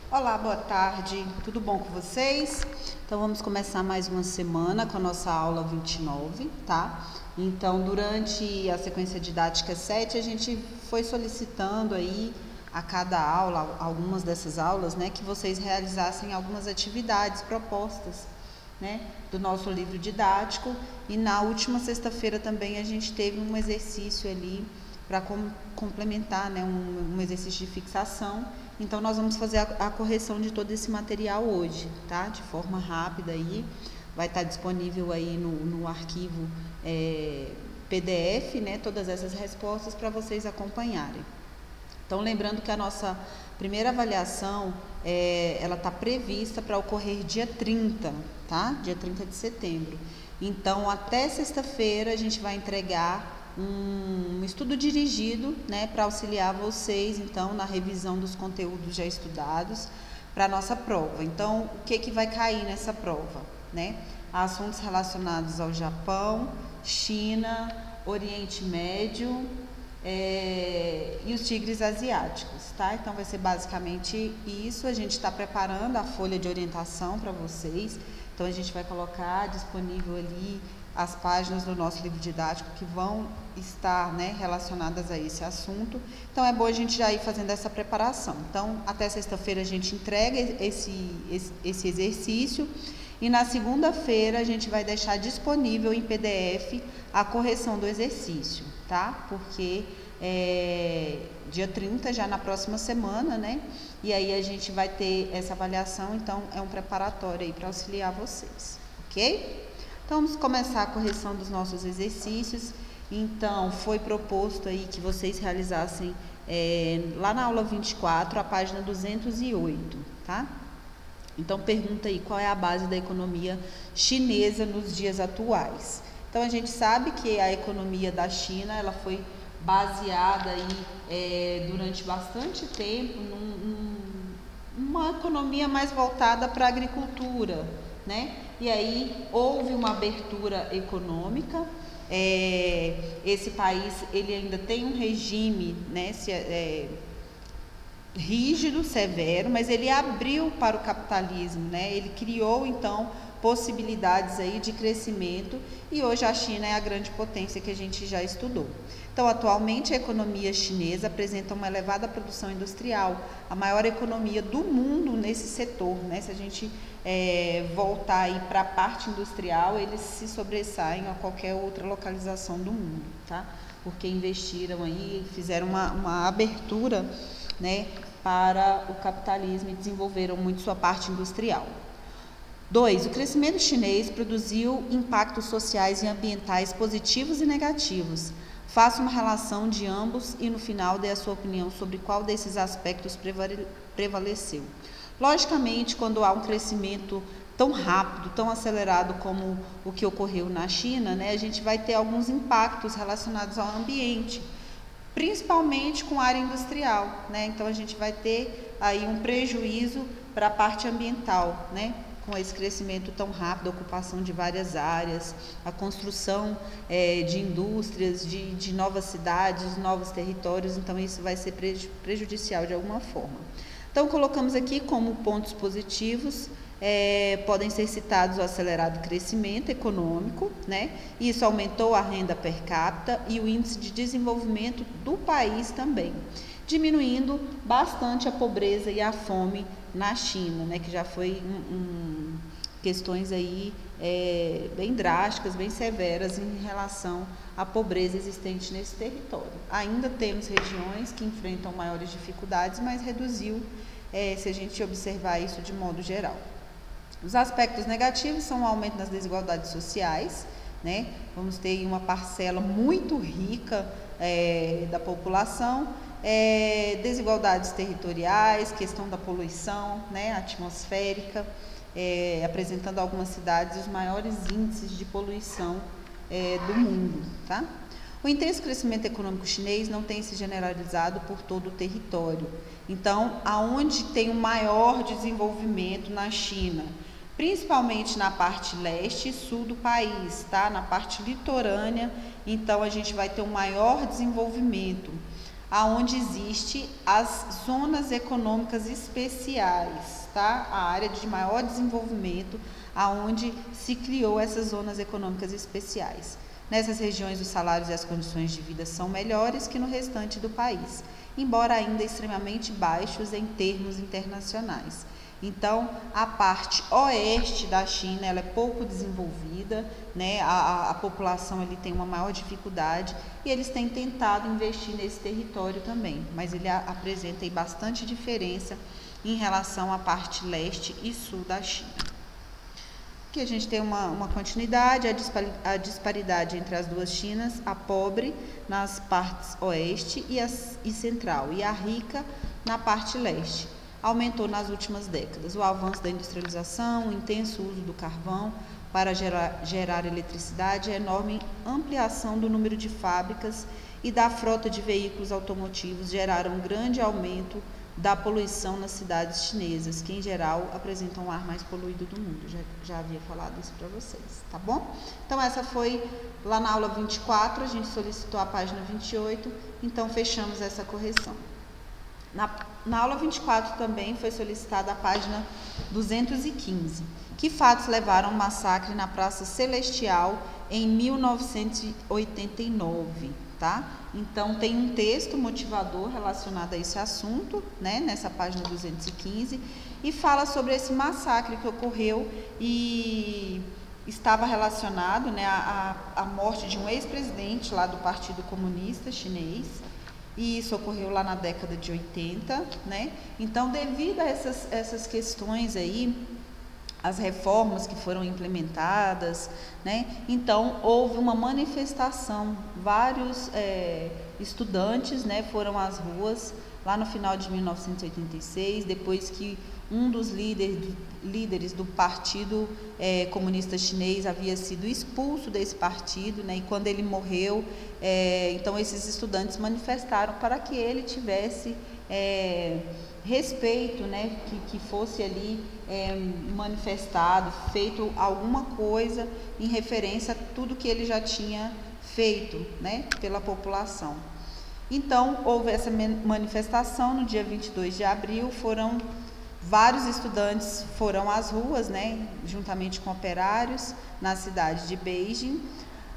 Olá, boa tarde, tudo bom com vocês? Então vamos começar mais uma semana com a nossa aula 29, tá? Então durante a sequência didática 7 a gente foi solicitando aí a cada aula, algumas dessas aulas, né, que vocês realizassem algumas atividades propostas, né, do nosso livro didático, e na última sexta-feira também a gente teve um exercício ali para complementar, né, um exercício de fixação. Então nós vamos fazer a correção de todo esse material hoje, tá? De forma rápida aí, vai estar disponível aí no arquivo PDF, né? Todas essas respostas para vocês acompanharem. Então lembrando que a nossa primeira avaliação, ela está prevista para ocorrer dia 30, tá? Dia 30 de setembro. Então até sexta-feira a gente vai entregar um estudo dirigido, né, para auxiliar vocês, então, na revisão dos conteúdos já estudados para a nossa prova. Então, o que vai cair nessa prova, né? Assuntos relacionados ao Japão, China, Oriente Médio e os tigres asiáticos, tá? Então, vai ser basicamente isso. A gente está preparando a folha de orientação para vocês. Então, a gente vai colocar disponível ali as páginas do nosso livro didático que vão estar, né, relacionadas a esse assunto. Então é bom a gente já ir fazendo essa preparação. Então até sexta-feira a gente entrega esse exercício e na segunda-feira a gente vai deixar disponível em PDF a correção do exercício, tá? Porque dia 30, já na próxima semana, né? E aí a gente vai ter essa avaliação, então é um preparatório aí para auxiliar vocês, ok? Então, vamos começar a correção dos nossos exercícios. Então, foi proposto aí que vocês realizassem lá na aula 24, a página 208, tá? Então, pergunta aí, qual é a base da economia chinesa nos dias atuais? Então, a gente sabe que a economia da China, ela foi baseada aí durante bastante tempo numa economia mais voltada para a agricultura, né? E aí houve uma abertura econômica. Esse país ele ainda tem um regime, né, rígido, severo, mas ele abriu para o capitalismo, né? Ele criou então possibilidades aí de crescimento e hoje a China é a grande potência que a gente já estudou. Então, atualmente a economia chinesa apresenta uma elevada produção industrial, a maior economia do mundo nesse setor, né? Se a gente voltar aí para a parte industrial, eles se sobressaem a qualquer outra localização do mundo, tá? Porque investiram aí, fizeram uma abertura, né, para o capitalismo e desenvolveram muito sua parte industrial. 2. O crescimento chinês produziu impactos sociais e ambientais positivos e negativos. Faça uma relação de ambos e no final dê a sua opinião sobre qual desses aspectos prevaleceu. Logicamente, quando há um crescimento tão rápido, tão acelerado como o que ocorreu na China, né, a gente vai ter alguns impactos relacionados ao ambiente, principalmente com a área industrial, né? Então a gente vai ter aí um prejuízo para a parte ambiental, né? Com esse crescimento tão rápido, a ocupação de várias áreas, a construção de indústrias, de novas cidades, novos territórios, então isso vai ser prejudicial de alguma forma. Então colocamos aqui como pontos positivos, podem ser citados o acelerado crescimento econômico, né? Isso aumentou a renda per capita e o índice de desenvolvimento do país também, diminuindo bastante a pobreza e a fome na China, né? Que já foi questões aí bem drásticas, bem severas em relação à pobreza existente nesse território. Ainda temos regiões que enfrentam maiores dificuldades, mas reduziu se a gente observar isso de modo geral. Os aspectos negativos são o aumento das desigualdades sociais, né? Vamos ter uma parcela muito rica da população, desigualdades territoriais, questão da poluição, né, atmosférica, apresentando algumas cidades os maiores índices de poluição do mundo, tá? O intenso crescimento econômico chinês não tem se generalizado por todo o território. Então, aonde tem o maior desenvolvimento na China? Principalmente na parte leste e sul do país, tá? Na parte litorânea, então a gente vai ter um maior desenvolvimento. aonde existe as zonas econômicas especiais, tá? A área de maior desenvolvimento, aonde se criou essas zonas econômicas especiais. Nessas regiões, os salários e as condições de vida são melhores que no restante do país, embora ainda extremamente baixos em termos internacionais. Então, a parte oeste da China, ela é pouco desenvolvida, né? A população ali tem uma maior dificuldade e eles têm tentado investir nesse território também, mas ele apresenta aí bastante diferença em relação à parte leste e sul da China. Aqui a gente tem uma continuidade, a disparidade entre as duas Chinas, a pobre nas partes oeste e central, e a rica na parte leste. Aumentou nas últimas décadas. O avanço da industrialização, o intenso uso do carvão para gerar eletricidade, a enorme ampliação do número de fábricas e da frota de veículos automotivos geraram um grande aumento da poluição nas cidades chinesas, que em geral apresentam o ar mais poluído do mundo. Já havia falado isso para vocês, tá bom? Então essa foi lá na aula 24, a gente solicitou a página 28, então fechamos essa correção. Na aula 24 também foi solicitada a página 215. Que fatos levaram ao massacre na Praça Celestial em 1989, tá? Então, tem um texto motivador relacionado a esse assunto, né, nessa página 215, e fala sobre esse massacre que ocorreu e estava relacionado, né, à morte de um ex-presidente lá do Partido Comunista Chinês, e isso ocorreu lá na década de 80, né? Então, devido a essas questões aí, as reformas que foram implementadas, né? Então, houve uma manifestação, vários estudantes, né, foram às ruas lá no final de 1986, depois que um dos líderes do Partido Comunista Chinês havia sido expulso desse partido, né, e quando ele morreu, então esses estudantes manifestaram para que ele tivesse respeito, né, que fosse ali manifestado, feito alguma coisa em referência a tudo que ele já tinha feito, né, pela população. Então, houve essa manifestação no dia 22 de abril, vários estudantes foram às ruas, né, juntamente com operários, na cidade de Beijing,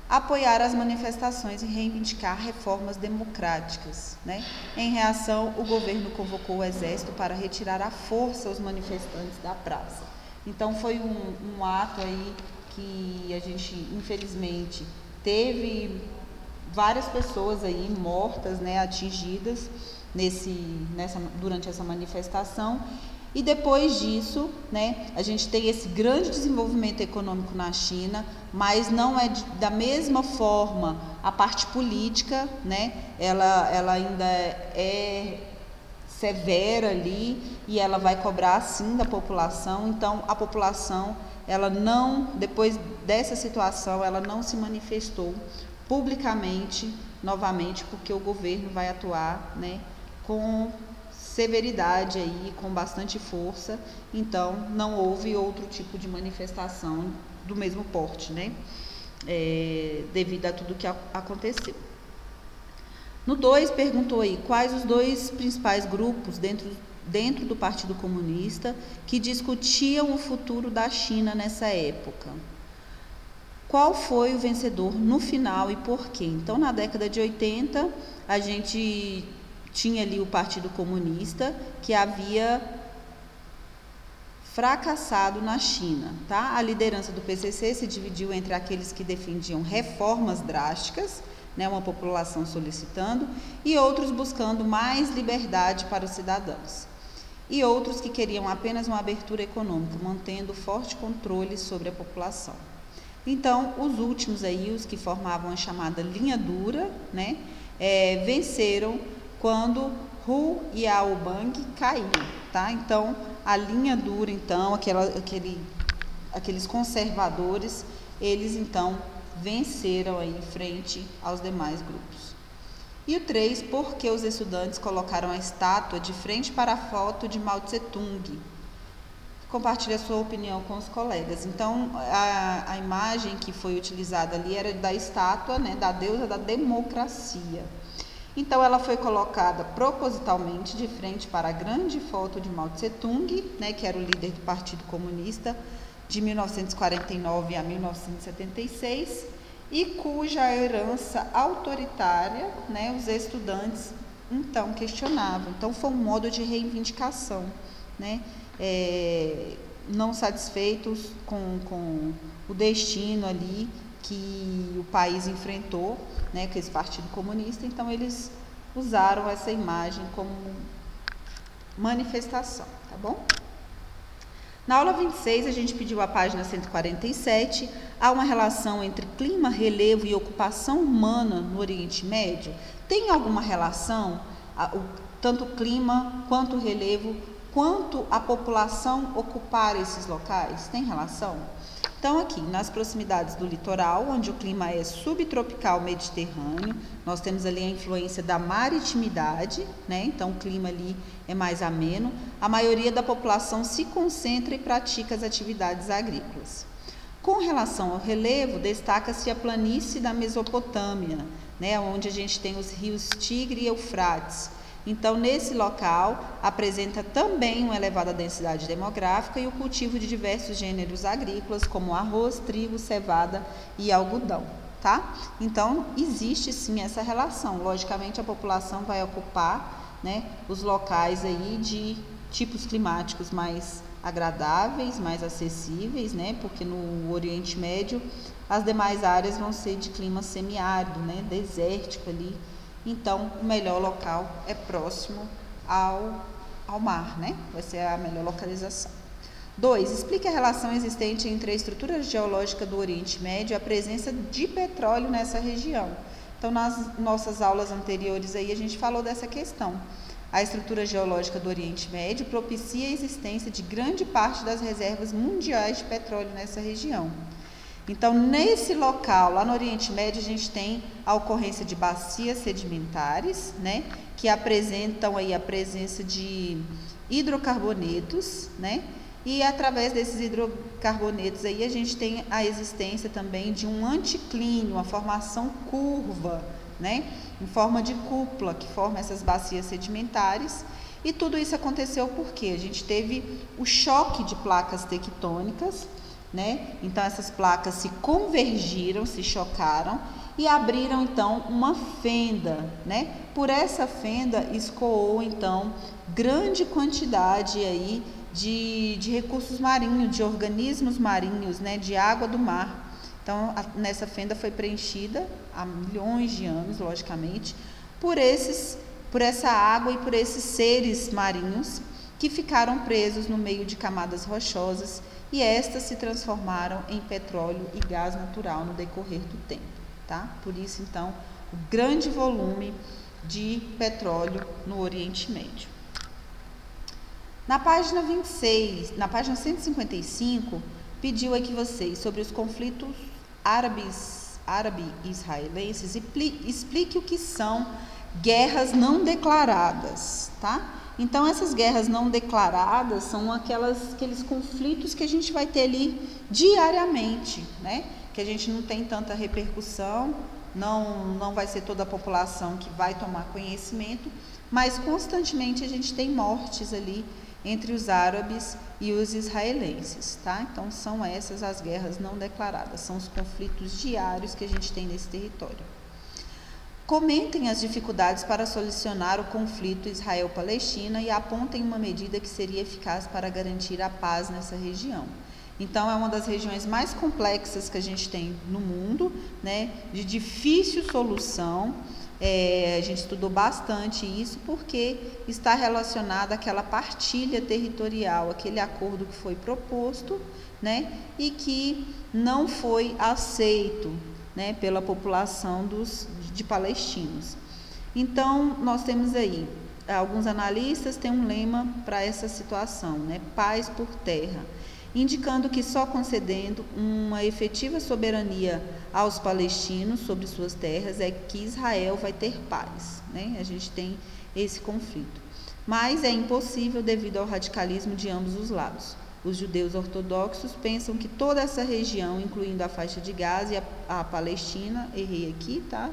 apoiar as manifestações e reivindicar reformas democráticas, né? Em reação, o governo convocou o exército para retirar à força os manifestantes da praça. Então, foi um ato aí que a gente, infelizmente, teve várias pessoas aí mortas, né, atingidas durante essa manifestação. E depois disso, né, a gente tem esse grande desenvolvimento econômico na China, mas não é da mesma forma a parte política, né, ela ainda é severa ali e ela vai cobrar sim da população. Então a população, ela não, depois dessa situação, ela não se manifestou publicamente novamente, porque o governo vai atuar, né, com severidade aí, com bastante força. Então não houve outro tipo de manifestação do mesmo porte, né, devido a tudo que aconteceu. No 2, perguntou aí quais os dois principais grupos dentro do Partido Comunista que discutiam o futuro da China nessa época. Qual foi o vencedor no final e por quê? Então, na década de 80, a gente tinha ali o Partido Comunista, que havia fracassado na China, tá? A liderança do PCC se dividiu entre aqueles que defendiam reformas drásticas, né, uma população solicitando, e outros buscando mais liberdade para os cidadãos. E outros que queriam apenas uma abertura econômica, mantendo forte controle sobre a população. Então, os últimos aí, os que formavam a chamada linha dura, né, venceram quando Hu Yaobang caiu, tá? Então, a linha dura, então, aqueles conservadores, eles então venceram aí frente aos demais grupos. E o 3, por que os estudantes colocaram a estátua de frente para a foto de Mao Tse-tung? Compartilhe a sua opinião com os colegas. Então, a imagem que foi utilizada ali era da estátua, né, da deusa da democracia. Então, ela foi colocada propositalmente de frente para a grande foto de Mao Tse-tung, né, que era o líder do Partido Comunista de 1949 a 1976, e cuja herança autoritária, né, os estudantes então questionavam. Então, foi um modo de reivindicação, né, não satisfeitos com o destino ali que o país enfrentou, né, com esse Partido Comunista. Então, eles usaram essa imagem como manifestação, tá bom? Na aula 26, a gente pediu a página 147, há uma relação entre clima, relevo e ocupação humana no Oriente Médio? Tem alguma relação, tanto o clima, quanto o relevo, quanto a população ocupar esses locais? Tem relação? Então, aqui, nas proximidades do litoral, onde o clima é subtropical mediterrâneo, nós temos ali a influência da maritimidade, né? Então, o clima ali é mais ameno. A maioria da população se concentra e pratica as atividades agrícolas. Com relação ao relevo, destaca-se a planície da Mesopotâmia, né? Onde a gente tem os rios Tigre e Eufrates. Então, nesse local, apresenta também uma elevada densidade demográfica e o cultivo de diversos gêneros agrícolas, como arroz, trigo, cevada e algodão, tá? Então, existe sim essa relação. Logicamente, a população vai ocupar, né, os locais aí de tipos climáticos mais agradáveis, mais acessíveis, né? Porque no Oriente Médio, as demais áreas vão ser de clima semiárido, né? Desértico ali. Então, o melhor local é próximo ao mar, né? Vai ser a melhor localização. 2. Explique a relação existente entre a estrutura geológica do Oriente Médio e a presença de petróleo nessa região. Então, nas nossas aulas anteriores aí, a gente falou dessa questão. A estrutura geológica do Oriente Médio propicia a existência de grande parte das reservas mundiais de petróleo nessa região. Então, nesse local, lá no Oriente Médio, a gente tem a ocorrência de bacias sedimentares, né, que apresentam aí a presença de hidrocarbonetos, né, e através desses hidrocarbonetos aí a gente tem a existência também de um anticlínio, uma formação curva, né, em forma de cúpula, que forma essas bacias sedimentares. E tudo isso aconteceu porque a gente teve o choque de placas tectônicas, né? Então, essas placas se convergiram, se chocaram e abriram, então, uma fenda, né? Por essa fenda escoou, então, grande quantidade aí de recursos marinhos, de organismos marinhos, né? De água do mar. Então, nessa fenda foi preenchida há milhões de anos, logicamente, por essa água e por esses seres marinhos que ficaram presos no meio de camadas rochosas, e estas se transformaram em petróleo e gás natural no decorrer do tempo, tá? Por isso, então, o grande volume de petróleo no Oriente Médio. Na página 26, na página 155, pediu aqui vocês sobre os conflitos árabe-israelenses, explique o que são guerras não declaradas, tá? Então, essas guerras não declaradas são aqueles conflitos que a gente vai ter ali diariamente, né? Que a gente não tem tanta repercussão, não vai ser toda a população que vai tomar conhecimento, mas constantemente a gente tem mortes ali entre os árabes e os israelenses, tá? Então, são essas as guerras não declaradas, são os conflitos diários que a gente tem nesse território. Comentem as dificuldades para solucionar o conflito Israel-Palestina e apontem uma medida que seria eficaz para garantir a paz nessa região. Então, é uma das regiões mais complexas que a gente tem no mundo, né, de difícil solução. A gente estudou bastante isso porque está relacionada àquela partilha territorial, aquele acordo que foi proposto, né, e que não foi aceito, né, pela população de palestinos. Então, nós temos aí, alguns analistas têm um lema para essa situação, né, paz por terra, indicando que só concedendo uma efetiva soberania aos palestinos sobre suas terras é que Israel vai ter paz, né? A gente tem esse conflito. Mas é impossível devido ao radicalismo de ambos os lados. Os judeus ortodoxos pensam que toda essa região, incluindo a faixa de Gaza e a Palestina, errei aqui, tá?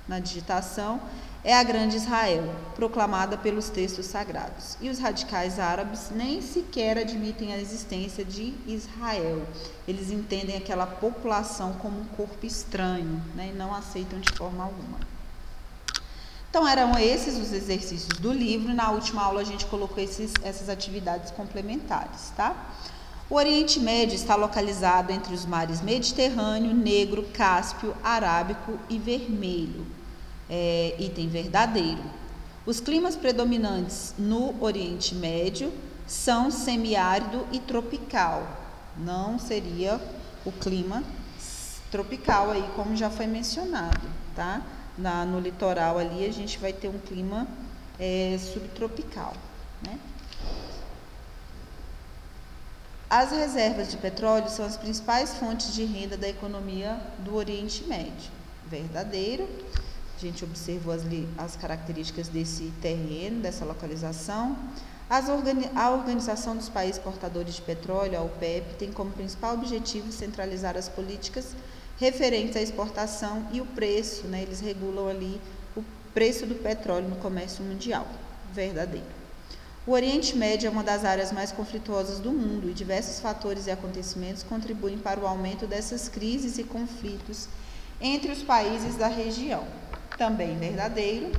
Na digitação, é a Grande Israel, proclamada pelos textos sagrados. E os radicais árabes nem sequer admitem a existência de Israel. Eles entendem aquela população como um corpo estranho, né, e não aceitam de forma alguma. Então, eram esses os exercícios do livro. Na última aula, a gente colocou essas atividades complementares, tá? O Oriente Médio está localizado entre os mares Mediterrâneo, Negro, Cáspio, Arábico e Vermelho. Item verdadeiro. Os climas predominantes no Oriente Médio são semiárido e tropical. Não seria o clima tropical aí, como já foi mencionado, tá? No litoral ali a gente vai ter um clima subtropical, né? As reservas de petróleo são as principais fontes de renda da economia do Oriente Médio. Verdadeiro. A gente observou as características desse terreno, dessa localização. A Organização dos Países Exportadores de Petróleo, a OPEP, tem como principal objetivo centralizar as políticas referentes à exportação e o preço, né? Eles regulam ali o preço do petróleo no comércio mundial. Verdadeiro. O Oriente Médio é uma das áreas mais conflituosas do mundo e diversos fatores e acontecimentos contribuem para o aumento dessas crises e conflitos entre os países da região. Também verdadeiro.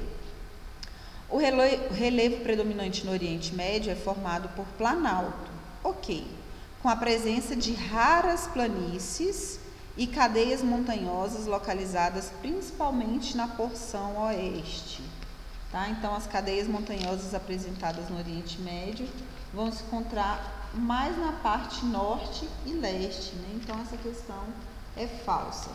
O relevo predominante no Oriente Médio é formado por planalto, ok, com a presença de raras planícies e cadeias montanhosas localizadas principalmente na porção oeste. Tá? Então, as cadeias montanhosas apresentadas no Oriente Médio vão se encontrar mais na parte norte e leste, né? Então, essa questão é falsa.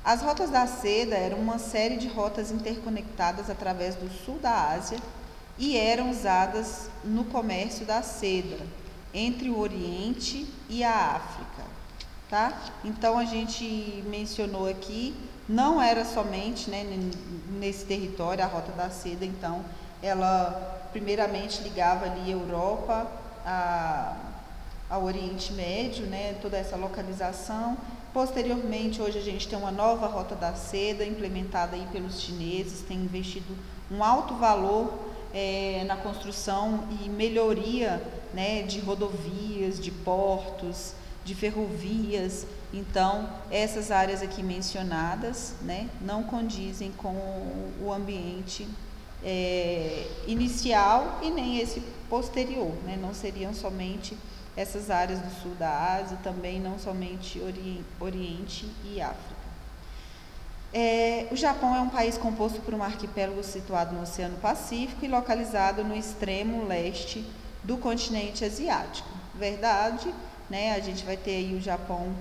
As rotas da seda eram uma série de rotas interconectadas através do sul da Ásia e eram usadas no comércio da seda entre o Oriente e a África, tá? Então, a gente mencionou aqui, não era somente, né, nesse território, a rota da seda, então, ela primeiramente ligava ali a Europa ao Oriente Médio, né, toda essa localização. Posteriormente, hoje a gente tem uma nova rota da seda implementada aí pelos chineses, tem investido um alto valor na construção e melhoria, né, de rodovias, de portos, de ferrovias. Então, essas áreas aqui mencionadas, né, não condizem com o ambiente inicial e nem esse posterior, né, não seriam somente essas áreas do sul da Ásia, também não somente Oriente e África. O Japão é um país composto por um arquipélago situado no Oceano Pacífico e localizado no extremo leste do continente asiático. Verdade, né? A gente vai ter aí o Japão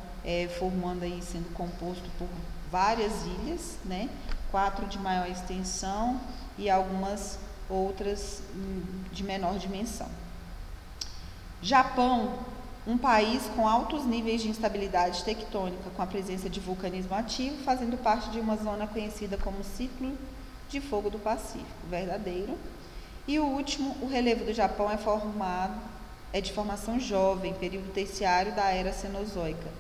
formando aí, sendo composto por várias ilhas, né? 4 de maior extensão e algumas outras de menor dimensão. Japão, um país com altos níveis de instabilidade tectônica, com a presença de vulcanismo ativo, fazendo parte de uma zona conhecida como Ciclo de Fogo do Pacífico. Verdadeiro. E o último, o relevo do Japão é de formação jovem, período terciário da era Cenozoica.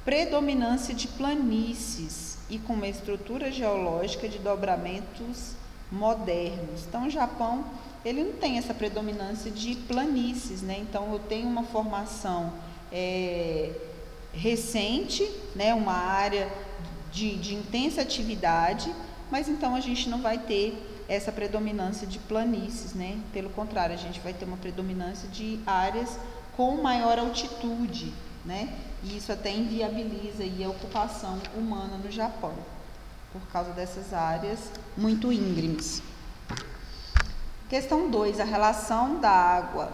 Predominância de planícies e com uma estrutura geológica de dobramentos modernos. Então, o Japão, ele não tem essa predominância de planícies, né? Então, eu tenho uma formação recente, né? Uma área de intensa atividade, mas então a gente não vai ter essa predominância de planícies, né? Pelo contrário, a gente vai ter uma predominância de áreas com maior altitude, né? E isso até inviabiliza aí a ocupação humana no Japão, por causa dessas áreas muito íngremes. Questão 2, a relação da água,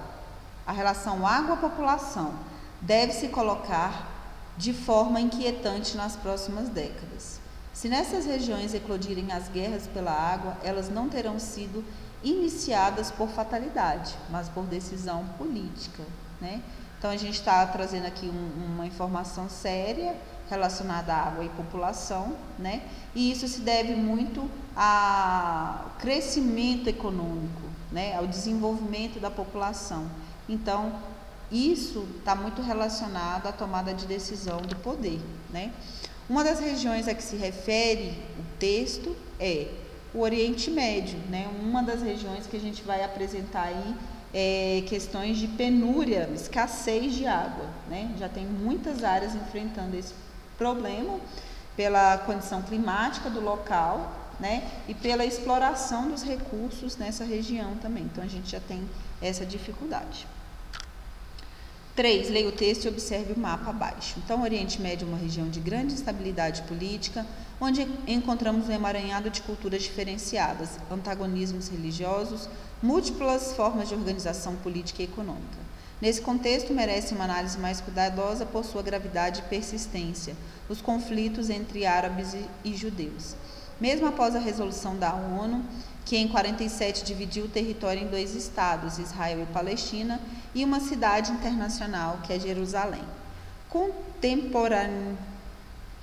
a relação água-população deve se colocar de forma inquietante nas próximas décadas. Se nessas regiões eclodirem as guerras pela água, elas não terão sido iniciadas por fatalidade, mas por decisão política, né? Então, a gente está trazendo aqui uma informação séria relacionada à água e população, né? E isso se deve muito ao crescimento econômico, né? Ao desenvolvimento da população. Então, isso está muito relacionado à tomada de decisão do poder, né? Uma das regiões a que se refere o texto é o Oriente Médio, né? Uma das regiões que a gente vai apresentar aí questões de penúria, escassez de água, né? Já tem muitas áreas enfrentando esse problema pela condição climática do local, né? E pela exploração dos recursos nessa região também. Então a gente já tem essa dificuldade. 3. Leia o texto e observe o mapa abaixo. Então, o Oriente Médio é uma região de grande instabilidade política, onde encontramos um emaranhado de culturas diferenciadas, antagonismos religiosos, múltiplas formas de organização política e econômica. Nesse contexto, merece uma análise mais cuidadosa por sua gravidade e persistência, os conflitos entre árabes e judeus. Mesmo após a resolução da ONU, que em 47 dividiu o território em 2 estados, Israel e Palestina, e uma cidade internacional, que é Jerusalém.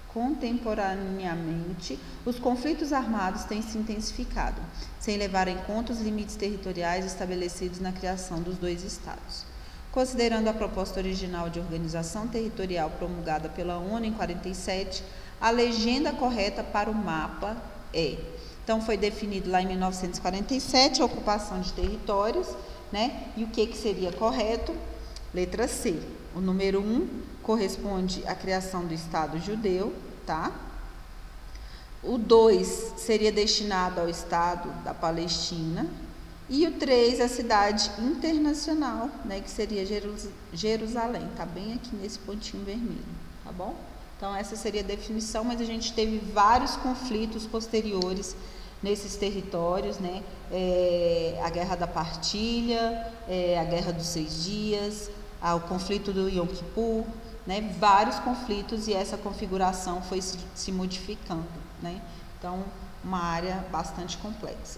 Contemporaneamente, os conflitos armados têm se intensificado, sem levar em conta os limites territoriais estabelecidos na criação dos 2 estados. Considerando a proposta original de organização territorial promulgada pela ONU em 47, a legenda correta para o mapa é... Então, foi definido lá em 1947 a ocupação de territórios, né? E o que seria correto? Letra C. O número 1 corresponde à criação do Estado judeu, tá? O 2 seria destinado ao Estado da Palestina. E o 3, a cidade internacional, né? Que seria Jerusalém. Tá bem aqui nesse pontinho vermelho, tá bom? Então, essa seria a definição, mas a gente teve vários conflitos posteriores nesses territórios, né? A Guerra da Partilha, a Guerra dos 6 Dias, o conflito do Yom Kippur, né? Vários conflitos, e essa configuração foi se modificando, né? Então, uma área bastante complexa.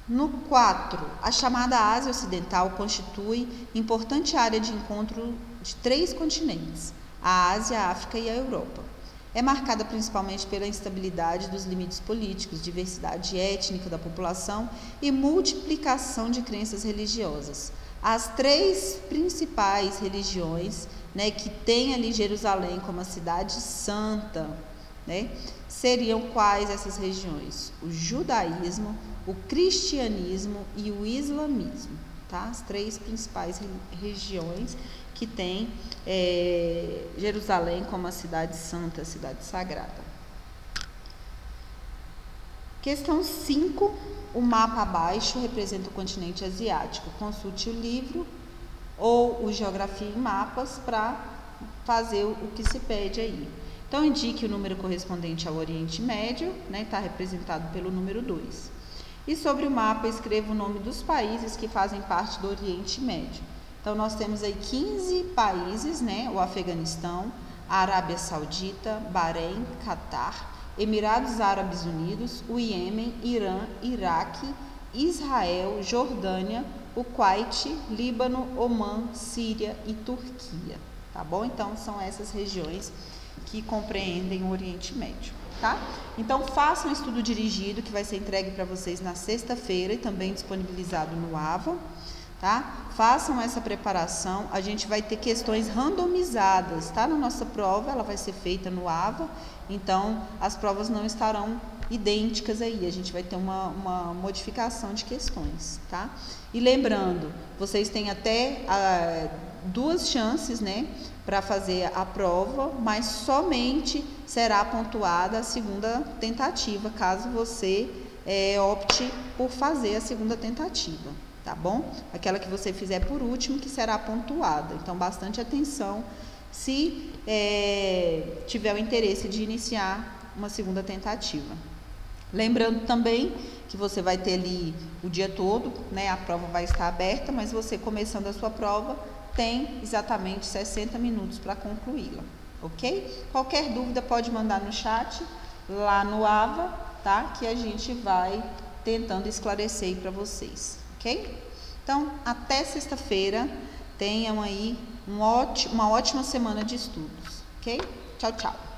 No 4, a chamada Ásia Ocidental constitui importante área de encontro de 3 continentes, a Ásia, a África e a Europa. É marcada principalmente pela instabilidade dos limites políticos, diversidade étnica da população e multiplicação de crenças religiosas. As 3 principais religiões, né, que tem ali Jerusalém como a cidade santa, né, seriam quais essas regiões? O judaísmo, o cristianismo e o islamismo, tá? As 3 principais regiões que tem Jerusalém como a cidade santa, a cidade sagrada. Questão 5, o mapa abaixo representa o continente asiático. Consulte o livro ou o Geografia em Mapas para fazer o que se pede aí. Então, indique o número correspondente ao Oriente Médio, né? Está representado pelo número 2. E sobre o mapa, escreva o nome dos países que fazem parte do Oriente Médio. Então, nós temos aí 15 países, né? O Afeganistão, a Arábia Saudita, Bahrein, Catar, Emirados Árabes Unidos, o Iêmen, Irã, Iraque, Israel, Jordânia, o Kuwait, Líbano, Omã, Síria e Turquia, tá bom? Então, são essas regiões que compreendem o Oriente Médio, tá? Então, façam um estudo dirigido que vai ser entregue para vocês na sexta-feira e também disponibilizado no AVA. Tá? Façam essa preparação, a gente vai ter questões randomizadas, tá? Na nossa prova, ela vai ser feita no AVA, então as provas não estarão idênticas aí, a gente vai ter uma modificação de questões, tá? E lembrando, vocês têm até 2 chances, né, para fazer a prova, mas somente será pontuada a segunda tentativa, caso você opte por fazer a segunda tentativa. Tá bom? Aquela que você fizer por último que será pontuada. Então, bastante atenção se tiver o interesse de iniciar uma segunda tentativa. Lembrando também que você vai ter ali o dia todo, né? A prova vai estar aberta, mas você começando a sua prova tem exatamente 60 minutos para concluí-la, ok? Qualquer dúvida pode mandar no chat lá no AVA, tá? Que a gente vai tentando esclarecer para vocês. Ok? Então, até sexta-feira, tenham aí uma ótima semana de estudos, ok? Tchau, tchau!